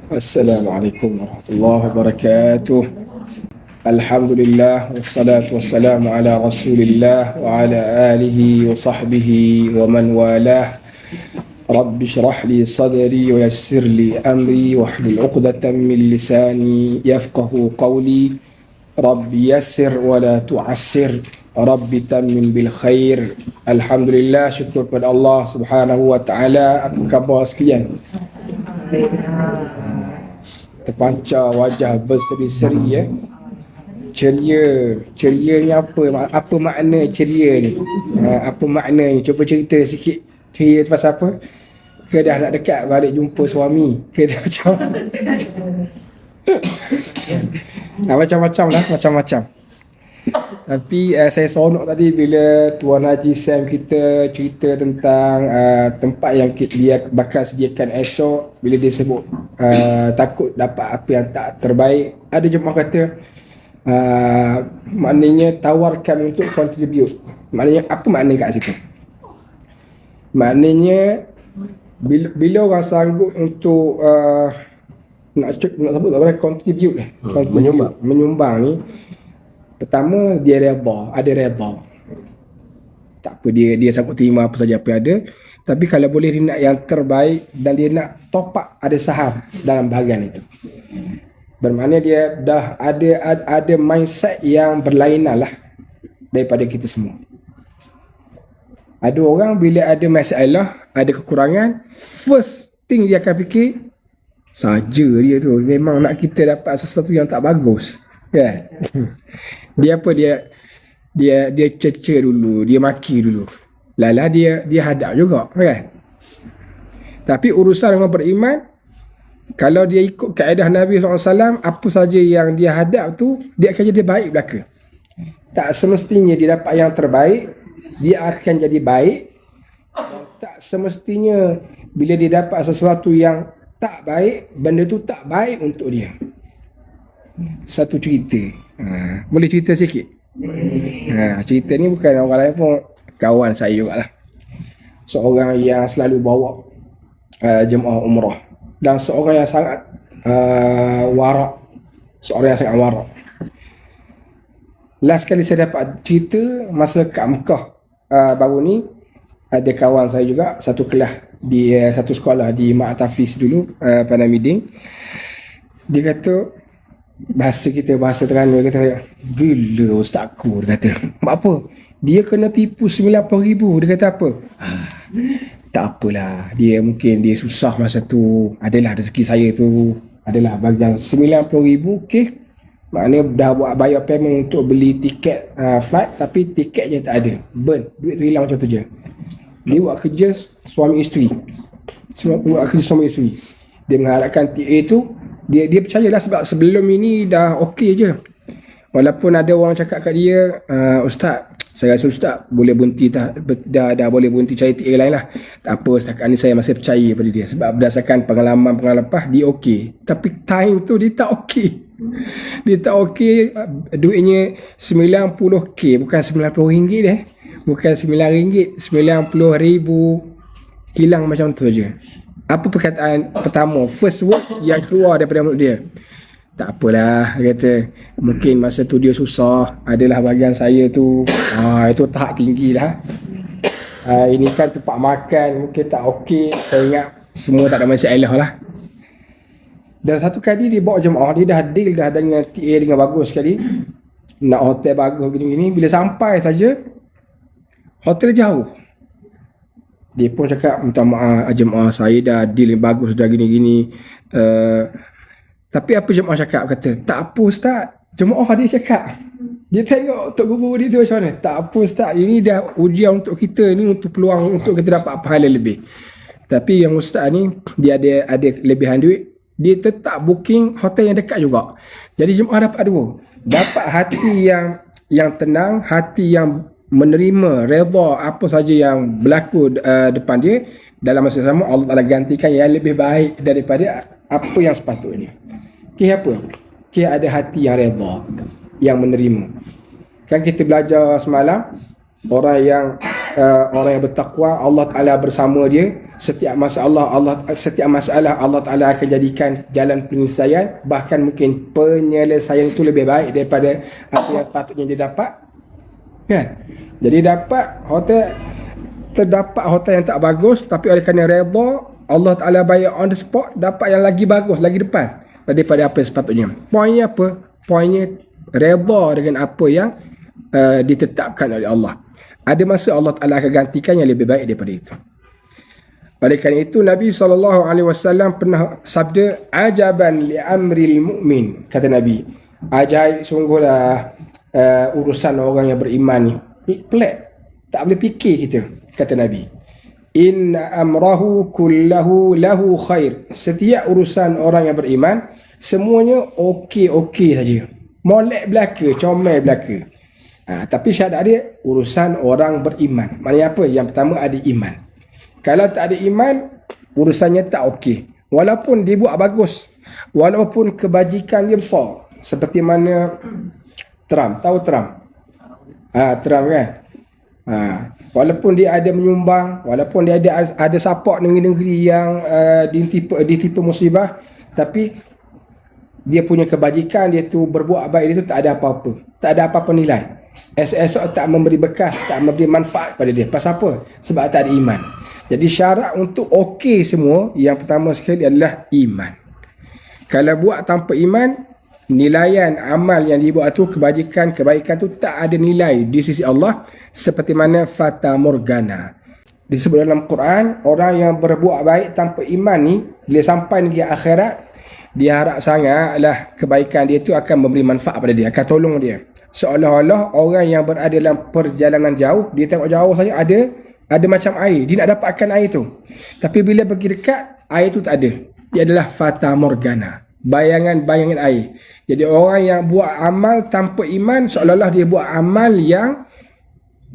Assalamualaikum warahmatullahi wabarakatuh. Alhamdulillah wassalatu wassalamu ala Rasulillah wa ala alihi wa sahbihi wa man walah. Rabbi shrah li sadri wa yassir li amri wahlul 'uqdatam min lisani yafqahu qawli. Rabbi yassir wa la tu'assir. Rabbi tammin bil khair. Alhamdulillah, syukur pada Allah Subhanahu wa taala. Apa khabar sekalian? Terpancar wajah berseri-seri ya. Ceria ni apa makna ceria ni? Apa makna ni? Cuba cerita sikit. Ceria tu pasal apa? Ke dah nak dekat balik jumpa suami? Ke macam macam-macam lah, macam-macam. Tapi saya seronok tadi bila Tuan Haji Sam kita cerita tentang tempat yang dia bakal sediakan esok. Bila dia sebut takut dapat apa yang tak terbaik, ada jemaah kata maknanya tawarkan untuk contribute. Maknanya apa makna kat situ? Maknanya bila orang sanggup untuk nak sebut apa, contribute lah, menyumbang ni, pertama dia ada redha. Tak apa, dia sanggup terima apa saja apa yang ada. Tapi kalau boleh dia nak yang terbaik dan dia nak top up, ada saham dalam bahagian itu. Bermakna dia dah ada mindset yang berlainan lah daripada kita semua. Ada orang bila ada masalah, ada kekurangan, first thing dia akan fikir saja dia tu memang nak kita dapat sesuatu yang tak bagus, kan? Dia apa, dia cerca dulu, dia maki dulu. Lala dia hadap juga, kan? Tapi urusan orang beriman, kalau dia ikut kaedah Nabi SAW, apa saja yang dia hadap tu, dia akan jadi baik belaka. Tak semestinya dia dapat yang terbaik, dia akan jadi baik. Tak semestinya bila dia dapat sesuatu yang tak baik, benda tu tak baik untuk dia. Satu cerita, boleh cerita sikit? Cerita ni bukan orang lain pun, kawan saya jugalah. Seorang yang selalu bawa jemaah umrah, dan seorang yang sangat warak. Seorang yang sangat warak. Last kali saya dapat cerita masa kat Mekah baru ni, ada kawan saya juga, satu kelas di satu sekolah di Mak Tafiz dulu, Padang Miding. Dia kata, bahasa Terengganu, dia kata, gila ustazku, dia kata. Apa? Dia kena tipu 90,000. Dia kata apa? Tak apalah, mungkin dia susah masa tu, adalah rezeki saya tu, adalah bagian 90,000, okey. Maknanya dah buat bayar payment untuk beli tiket flight, tapi tiketnya tak ada, burn, duit tu hilang macam tu je. Dia buat kerja suami isteri. Dia mengharapkan TA tu, dia percayalah sebab sebelum ini dah okey je. Walaupun ada orang cakap kat dia, Ustaz, saya rasa Ustaz boleh berhenti dah boleh berhenti cari TA lain lah. Tak apa, setakat ni saya masih percaya pada dia. Sebab berdasarkan pengalaman lepas, dia okey. Tapi time tu dia tak okey. Dia tak okey. Duitnya 90k, bukan RM90 bukan RM9, RM90,000. Hilang macam tu je. Apa perkataan pertama, first word yang keluar daripada mulut dia? Tak apalah, dia kata, mungkin masa tu dia susah, adalah bahagian saya tu, itu tahap tinggi lah. Ini kan tempat makan, mungkin tak okey. Saya ingat semua tak ada masalah lah. Dan satu kali dia bawa jemaah, dia dah deal dah dengan TA dengan bagus sekali, nak hotel bagus gini-gini. Bila sampai saja, hotel jauh, dia pun cakap, minta maaf jemaah, saya dah deal yang bagus, dah gini-gini. Tapi apa jemaah cakap? Kata, tak apa Ustaz. Jemaah dia cakap, dia tengok Tok Guru dia tu macam mana. Tak apa Ustaz, ini dah ujian untuk kita ni, untuk peluang untuk kita dapat pahala lebih. Tapi yang Ustaz ni, dia ada lebihan duit, dia tetap booking hotel yang dekat juga. Jadi jemaah dapat dua. Dapat hati yang tenang, hati yang menerima, redha apa saja yang berlaku depan dia. Dalam masa sama, Allah Ta'ala gantikan yang lebih baik daripada apa yang sepatutnya. Apa? Ada hati yang redha, yang menerima. Kan kita belajar semalam, orang yang orang yang bertakwa, Allah Ta'ala bersama dia. Setiap masalah Allah Ta'ala akan jadikan jalan penyelesaian. Bahkan mungkin penyelesaian itu lebih baik daripada apa yang patutnya dia dapat, kan? Jadi terdapat hotel yang tak bagus, tapi oleh kerana redha Allah Ta'ala bayar on the spot, dapat yang lagi bagus, lagi depan daripada apa yang sepatutnya. Poinnya apa? Poinnya redha dengan apa yang ditetapkan oleh Allah. Ada masa Allah Ta'ala akan gantikan yang lebih baik daripada itu. Oleh kerana itu Nabi SAW pernah sabda, ajaban li amril mu'min, kata Nabi, ajaib sungguhlah urusan orang yang beriman ni. Pelik, tak boleh fikir kita, kata Nabi. Inna amrahu kullahu lahu khair. Setiap urusan orang yang beriman semuanya okey saja. Molek belaka, comel belaka. Tapi syarat dia urusan orang beriman. Maknanya apa? Yang pertama ada iman. Kalau tak ada iman, urusannya tak okey. Walaupun dia buat bagus, walaupun kebajikan dia besar, seperti mana Trump, tahu Trump? Trump kan? Walaupun dia ada menyumbang, walaupun dia ada support negeri-negeri yang ditipu musibah, tapi dia punya kebajikan, dia tu berbuat baik, dia tu tak ada apa-apa, tak ada apa-apa nilai. Esok tak memberi bekas, tak memberi manfaat pada dia. Pasal apa? Sebab tak ada iman. Jadi syarat untuk okey semua, yang pertama sekali adalah iman. Kalau buat tanpa iman, nilaian amal yang dibuat tu, kebaikan tu tak ada nilai di sisi Allah, seperti mana fata morgana. Disebut dalam Quran, orang yang berbuat baik tanpa iman ni, bila sampai negeri akhirat, dia harap sangatlah kebaikan dia tu akan memberi manfaat pada dia, akan tolong dia. Seolah-olah orang yang berada dalam perjalanan jauh, dia tengok jauh saja ada macam air, dia nak dapatkan air tu, tapi bila pergi dekat, air tu tak ada. Dia adalah fata morgana, bayangan air. Jadi orang yang buat amal tanpa iman, seolah-olah dia buat amal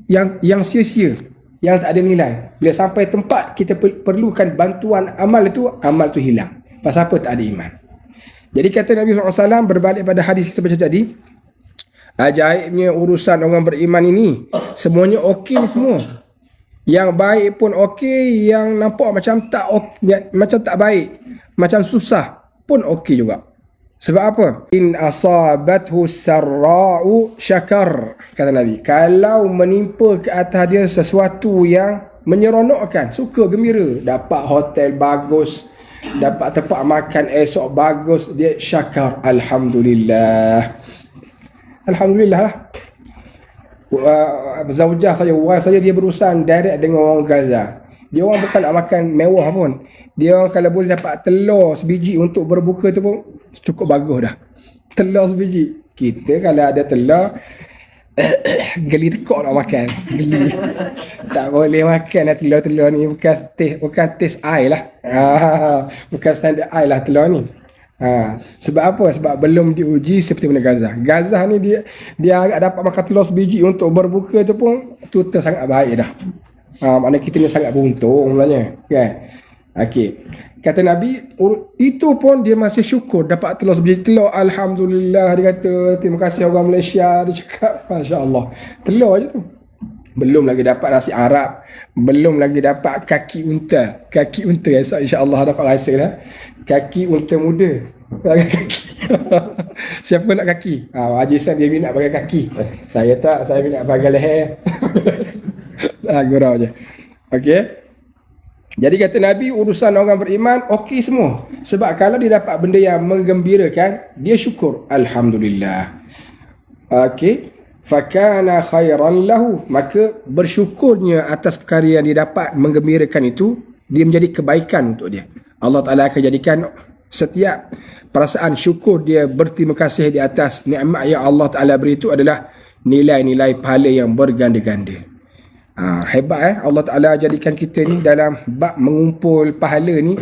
yang sia-sia, yang tak ada nilai. Bila sampai tempat kita perlukan bantuan amal tu hilang. Pasal apa? Tak ada iman. Jadi kata Nabi SAW, berbalik pada hadis kita baca tadi, ajaibnya urusan orang beriman ini, semuanya okey semua. Yang baik pun okey, yang nampak macam tak baik, macam susah pun okey juga. Sebab apa? In asabathu sarra'u syakar, kata Nabi. Kalau menimpa ke atas dia sesuatu yang menyeronokkan, suka, gembira, dapat hotel bagus, dapat tempat makan esok bagus, dia syakar, alhamdulillah. Alhamdulillah lah. Zaujah saja, wife saja, dia berurusan direct dengan orang Gaza. Dia orang bukan nak makan mewah pun. Dia orang kalau boleh dapat telur sebiji untuk berbuka tu pun cukup bagus dah. Telur sebiji. Kita kalau ada telur geli tekok nak makan. Geli. Tak boleh makan lah telur-telur ni. Bukan taste air lah. Bukan standard air lah telur ni. Sebab apa? Sebab belum diuji seperti mana Gaza. Gaza ni dia agak dapat makan telur sebiji untuk berbuka tu pun tu sangat baik dah. Maknanya kita ni sangat beruntung sebenarnya, kan? Okey. Kata Nabi, itu pun dia masih syukur dapat telur sebiji. Telur, alhamdulillah, dia kata terima kasih orang Malaysia, dia cakap masya-Allah. Telur je tu. Belum lagi dapat nasi Arab, belum lagi dapat kaki unta. Kaki unta insya-Allah dapat rasa lah. Kaki unta muda. Kaki. Siapa nak kaki? Haji San dia minat pakai kaki. Saya tak, saya minat pakai leher. Gurau je. Okey. Jadi kata Nabi, urusan orang beriman okey semua. Sebab kalau dia dapat benda yang menggembirakan, dia syukur, alhamdulillah. Okey. Fakana khairan lahu, maka bersyukurnya atas perkara yang dia dapat menggembirakan itu, dia menjadi kebaikan untuk dia. Allah Ta'ala akan jadikan setiap perasaan syukur dia, berterima kasih di atas nikmat yang Allah Ta'ala beri itu adalah nilai-nilai pahala yang berganda-ganda. Hebat Allah Ta'ala jadikan kita ni dalam bab mengumpul pahala ni,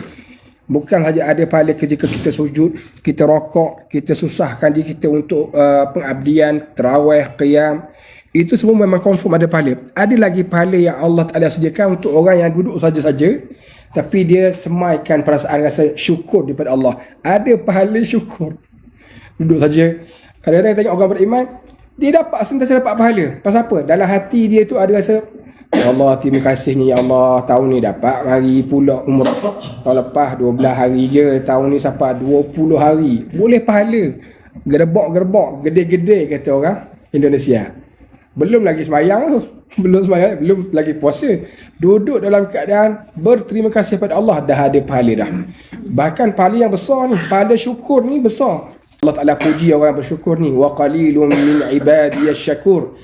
bukan saja ada pahala ketika kita sujud, kita rokok, kita susahkan diri kita untuk pengabdian, tarawih, qiyam. Itu semua memang confirm ada pahala. Ada lagi pahala yang Allah Ta'ala sediakan untuk orang yang duduk saja-saja, tapi dia semaikan perasaan rasa syukur daripada Allah. Ada pahala syukur. Duduk saja. Kadang-kadang tengok orang beriman, dia dapat, sentiasa dapat pahala. Pasal apa? Dalam hati dia tu ada rasa, ya Allah, terima kasih ni, ya Allah, tahun ni dapat hari pula umrah. Tahun lepas 12 hari je, tahun ni sampai 20 hari. Boleh pahala. Gerbok-gerbok, gede-gede kata orang Indonesia. Belum lagi sembahyang tu. Belum sembahyang, belum lagi puasa. Duduk dalam keadaan berterima kasih pada Allah, dah ada pahala dah. Bahkan pahala yang besar ni, pahala syukur ni besar. Allah Ta'ala puji orang bersyukur ni. Wa qalilun min ibadiyas syakur.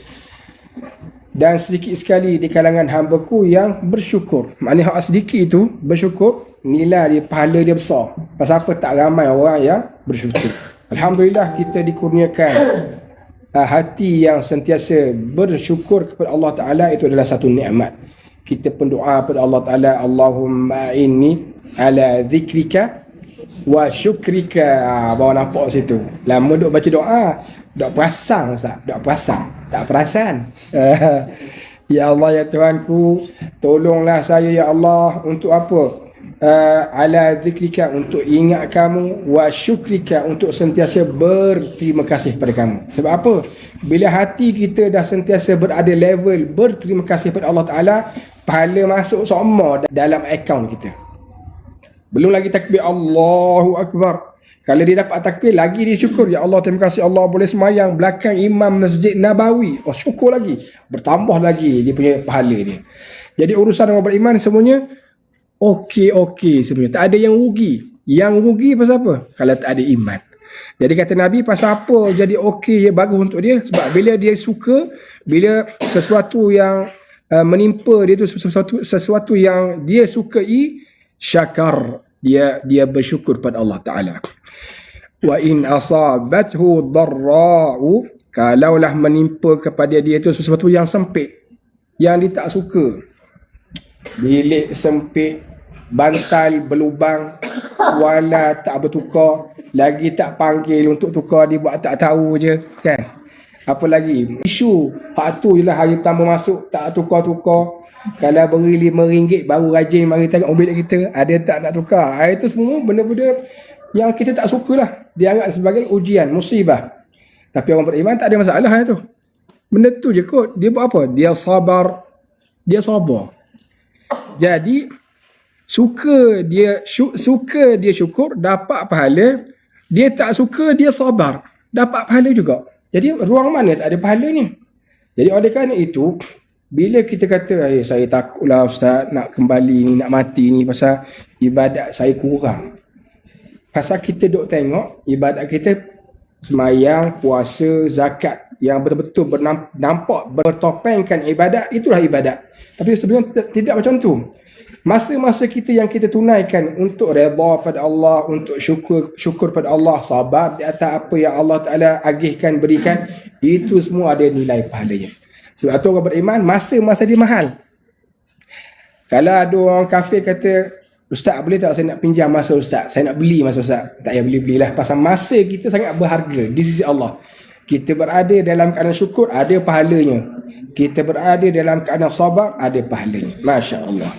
Dan sedikit sekali di kalangan hamba-Ku yang bersyukur. Maknanya hak sedikit itu bersyukur, nilai dia, pahala dia besar. Pasal apa? Tak ramai orang yang bersyukur. Alhamdulillah kita dikurniakan hati yang sentiasa bersyukur kepada Allah Ta'ala. Itu adalah satu nikmat. Kita pendoa kepada Allah Ta'ala, Allahumma inni ala zikrika wa syukrika. Bawa nampak situ. Lama duk baca doa, duk perasan Ustaz, duk perasan. Tak perasan. Ya Allah, ya Tuhanku, tolonglah saya ya Allah untuk apa? Ala zikrika, untuk ingat kamu, wa syukrika, untuk sentiasa berterima kasih pada kamu. Sebab apa? Bila hati kita dah sentiasa berada level berterima kasih pada Allah Ta'ala, pahala masuk semua dalam akaun kita. Belum lagi takbir Allahu Akbar. Kalau dia dapat takbir, lagi dia syukur. Ya Allah, terima kasih Allah boleh semayang belakang Imam Masjid Nabawi. Oh, syukur lagi. Bertambah lagi dia punya pahala dia. Jadi urusan orang beriman semuanya okey sebenarnya. Tak ada yang rugi. Yang rugi pasal apa? Kalau tak ada iman. Jadi kata Nabi, pasal apa jadi okey, bagus untuk dia? Sebab bila dia suka, bila sesuatu yang menimpa dia tu, sesuatu yang dia sukai, syakar, dia bersyukur pada Allah Ta'ala. Wa in asabathu dharra'u, kalaulah menimpa kepada dia tu sesuatu yang sempit, yang dia tak suka, bilik sempit, bantal berlubang, wala tak bertukar, lagi tak panggil untuk tukar, dia buat tak tahu je kan. Apa lagi? Isu hak tu je lah, hari pertama masuk tak tukar-tukar. Kalau beri RM5 baru rajin mari tengok mobil kita, ada tak nak tukar. Itu semua benda-benda yang kita tak suka lah. Dia anggap sebagai ujian, musibah. Tapi orang beriman tak ada masalah tu. Benda tu je kot. Dia buat apa? Dia sabar. Dia sabar. Jadi suka dia syukur, dapat pahala. Dia tak suka, dia sabar, dapat pahala juga. Jadi ruang mana tak ada pahala ni? Jadi oleh kerana itu, bila kita kata, saya takutlah Ustaz nak kembali ni, nak mati ni pasal ibadat saya kurang. Pasal kita duk tengok ibadat kita, semayang, puasa, zakat, yang betul-betul nampak bertopengkan ibadat, itulah ibadat. Tapi sebenarnya tidak macam tu. Masa-masa kita yang kita tunaikan untuk redha pada Allah, untuk syukur pada Allah, sabar di atas apa yang Allah Ta'ala agihkan, berikan, itu semua ada nilai pahalanya. Sebab tu orang beriman, masa-masa dia mahal. Kalau ada orang kafir kata, Ustaz boleh tak saya nak pinjam masa Ustaz, saya nak beli masa Ustaz, tak payah beli-belilah. Pasal masa kita sangat berharga di sisi Allah. Kita berada dalam keadaan syukur, ada pahalanya. Kita berada dalam keadaan sabar, ada pahalanya. Masya Allah.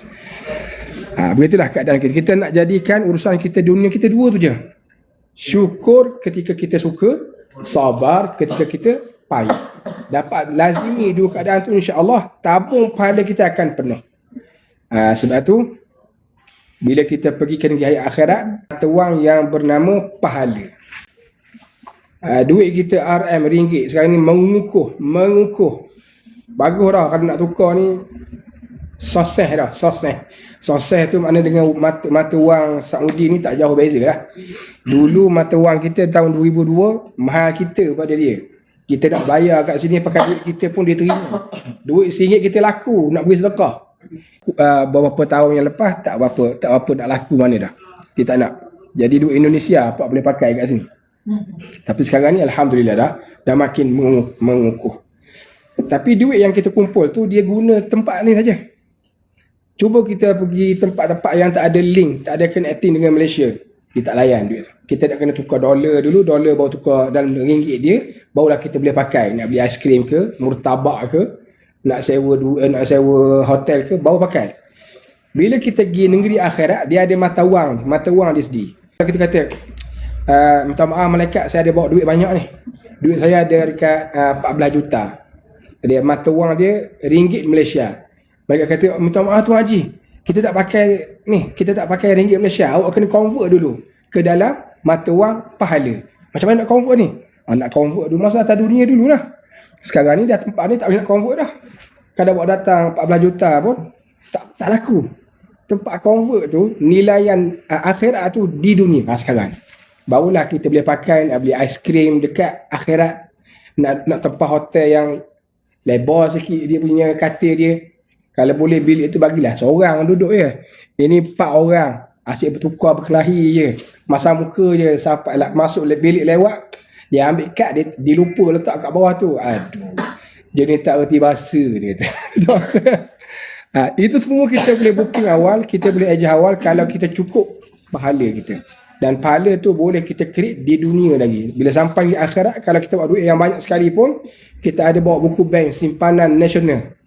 Begitulah keadaan kita. Kita nak jadikan urusan kita dunia kita dua tu je. Syukur ketika kita suka, sabar ketika kita payah. Dapat lazimi dua keadaan tu, insya-Allah tabung pahala kita akan penuh. Sebab tu bila kita pergi ke negeri akhirat, ada wang yang bernama pahala. Duit kita RM, ringgit sekarang ni mengukuh. Bagus dah kalau nak tukar ni. Soseh dah, soseh tu makna dengan mata wang Saudi ni tak jauh beza lah. Dulu mata wang kita tahun 2002 mahal kita pada dia. Kita nak bayar kat sini pakai duit kita pun dia terima. Duit RM1 kita laku nak beri sedekah. Beberapa tahun yang lepas tak apa nak laku mana dah. Dia tak nak. Jadi duit Indonesia apa boleh pakai kat sini. Tapi sekarang ni alhamdulillah dah makin mengukuh. Tapi duit yang kita kumpul tu dia guna tempat ni saja. Cuba kita pergi tempat-tempat yang tak ada link, tak ada connecting dengan Malaysia. Dia tak layan duit tu. Kita nak kena tukar dolar dulu, dolar baru tukar dalam ringgit dia, barulah kita boleh pakai. Nak beli aiskrim ke, murtabak ke, nak sewa hotel ke, baru pakai. Bila kita pergi negeri akhirat, dia ada mata wang dia sendiri. Kita kata, minta maaf malaikat, saya ada bawa duit banyak ni. duit saya ada dekat 14 juta. Dia mata wang dia ringgit Malaysia. Mereka kata, minta maaf Tuan Haji, kita tak pakai ringgit Malaysia, awak kena convert dulu ke dalam mata wang pahala. Macam mana nak convert ni? Nak convert dulu masa atas dunia dululah. Sekarang ni dah tempat ni tak boleh nak convert dah. Kalau awak datang 14 juta pun tak laku. Tempat convert tu nilaian akhirat tu di dunia sekarang. Barulah kita boleh pakai nak beli aiskrim dekat akhirat, nak tempat hotel yang lebar sikit dia punya katil dia. Kalau boleh bilik tu bagilah seorang duduk je. Ini 4 orang asyik bertukar berkelahi je, masam muka je sampai masuk bilik lewat. Dia ambil kad dia lupa letak kat bawah tu. Aduh, dia ni tak erti bahasa dia kata. Itu semua kita boleh booking awal, kita boleh adjust awal kalau kita cukup pahala kita. Dan pahala tu boleh kita create di dunia lagi. Bila sampai di akhirat, kalau kita buat duit yang banyak sekali pun, kita ada bawa buku bank simpanan nasional.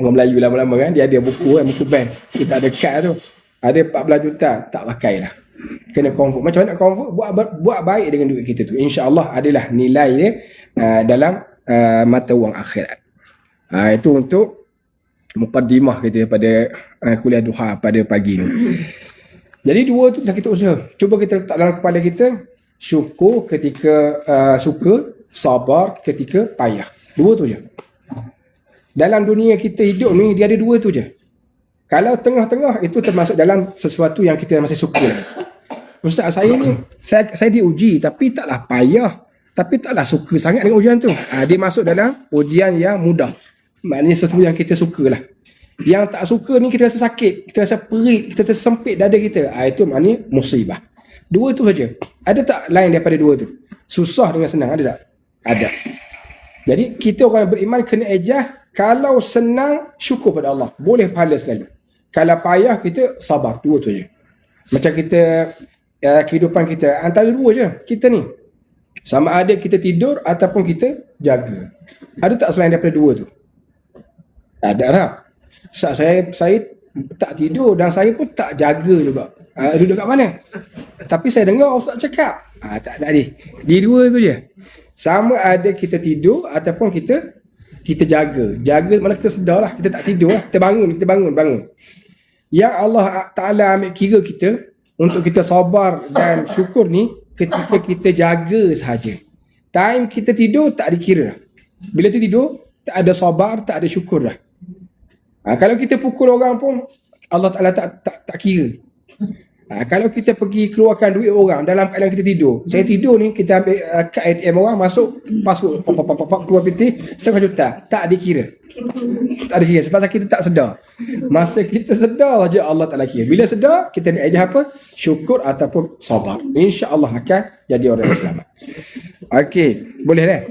Orang Melayu lama-lama kan, dia ada buku bank. Kita ada kad tu. Ada 14 juta, tak pakai lah. Kena convert. Macam mana nak convert? Buat baik dengan duit kita tu. InsyaAllah adalah nilai dia dalam mata wang akhirat. Itu untuk mukaddimah kita pada kuliah duha pada pagi ni. Jadi dua tu kita usaha. Cuba kita letak dalam kepala kita, syukur ketika suka, sabar ketika payah. Dua tu je. Dalam dunia kita hidup ni, dia ada dua tu je. Kalau tengah-tengah, itu termasuk dalam sesuatu yang kita masih suka. Ustaz, saya ni, saya diuji, tapi taklah payah. Tapi taklah suka sangat dengan ujian tu. Dia masuk dalam ujian yang mudah. Maknanya sesuatu yang kita sukalah. Yang tak suka ni, kita rasa sakit, kita rasa perit, kita rasa sempit dada kita. Itu maknanya musibah. Dua tu saja. Ada tak lain daripada dua tu? Susah dengan senang, ada tak? Ada. Jadi kita orang yang beriman kena adjust. Kalau senang, syukur pada Allah, boleh pahala selalu. Kalau payah, kita sabar. Dua tu je. Macam kita kehidupan kita antara dua je kita ni. Sama ada kita tidur ataupun kita jaga. Ada tak selain daripada dua tu? Ada tak? Saya tak tidur dan saya pun tak jaga juga. Duduk kat mana? Tapi saya dengar Ustaz cakap. Tak ada. Di dua tu je. Sama ada kita tidur ataupun kita jaga. Jaga mana kita sedar lah. Kita tak tidur lah. Kita bangun. Yang Allah Ta'ala ambil kira kita untuk kita sabar dan syukur ni ketika kita jaga sahaja. Time kita tidur tak dikira. Bila kita tidur, tak ada sabar, tak ada syukur dah. Kalau kita pukul orang pun, Allah Ta'ala tak kira. Kalau kita pergi keluarkan duit orang dalam keadaan kita tidur. Saya tidur ni, kita ambil kad ATM orang, masuk, password, keluar piti, 1/2 juta. Tak dikira. Tak dikira, sebab kita tak sedar. Masa kita sedar saja Allah Ta'ala kira. Bila sedar, kita nak ajar apa? Syukur ataupun sabar. InsyaAllah akan jadi orang yang selamat. Okey, boleh dah?